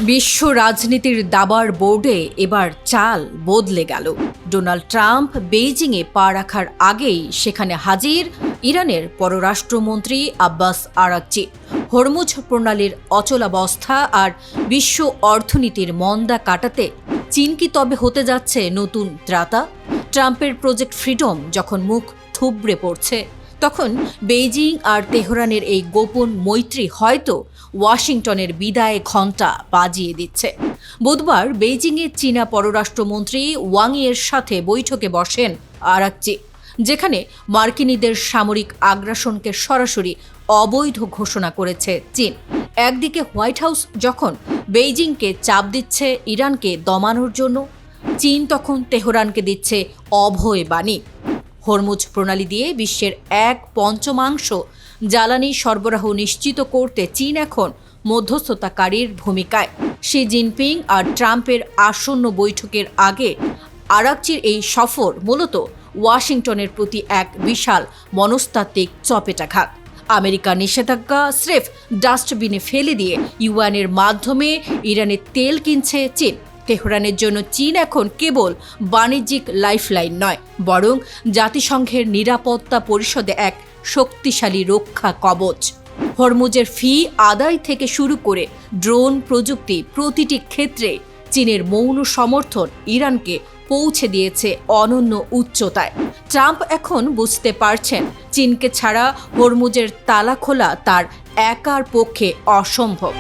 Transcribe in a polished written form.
বিশ্ব রাজনীতির দাবার বোর্ডে এবার চাল বদলে গেল। ডোনাল্ড ট্রাম্প বেইজিংয়ে পা রাখার আগেই সেখানে হাজির ইরানের পররাষ্ট্রমন্ত্রী আব্বাস আরাকচি। হরমুজ প্রণালীর অচলাবস্থা আর বিশ্ব অর্থনীতির মন্দা কাটাতে চীন কি তবে হতে যাচ্ছে নতুন ত্রাতা? ট্রাম্পের প্রজেক্ট ফ্রিডম যখন মুখ থুবড়ে পড়ছে, তখন বেইজিং আর তেহরানের এই গোপন মৈত্রী হয়তো ওয়াশিংটনের বিদায় ঘণ্টা বাজিয়ে দিচ্ছে। বুধবার বেইজিংয়ে চীনা পররাষ্ট্রমন্ত্রী ওয়াং ইয়ের সাথে বৈঠকে বসেন আরাকচি, যেখানে মার্কিনীদের সামরিক আগ্রাসনকে সরাসরি অবৈধ ঘোষণা করেছে চীন। একদিকে হোয়াইট হাউস যখন বেইজিংকে চাপ দিচ্ছে ইরানকে দমানোর জন্য, চীন তখন তেহরানকে দিচ্ছে অভয় বাণী। হরমুজ প্রণালী দিয়ে বিশ্বের 1/5 জ্বালানি সরবরাহ নিশ্চিত করতে চীন এখন মধ্যস্থতাকারীর ভূমিকায়। শি জিনপিং আর ট্রাম্পের আসন্ন বৈঠকের আগে আরাকচির এই সফর মূলত ওয়াশিংটনের প্রতি এক বিশাল মনস্তাত্ত্বিক চপেটাঘাত। আমেরিকার নিষেধাজ্ঞা স্রেফ ডাস্টবিনে ফেলে দিয়ে ইউএনের মাধ্যমে ইরানের তেল কিনছে চীন। তেহরানের জন্য চীন এখন কেবল বাণিজ্যিক লাইফলাইন নয়, বরং জাতিসংঘের নিরাপত্তা পরিষদে এক শক্তিশালী রক্ষা কবচ। হরমুজের ফি আদায় থেকে শুরু করে ড্রোন প্রযুক্তি, প্রতিটি ক্ষেত্রে চীনের মৌন সমর্থন ইরানকে পৌঁছে দিয়েছে অনন্য উচ্চতায়। ট্রাম্প এখন বুঝতে পারছেন চীনকে ছাড়া হরমুজের তালা খোলা তার একার পক্ষে অসম্ভব।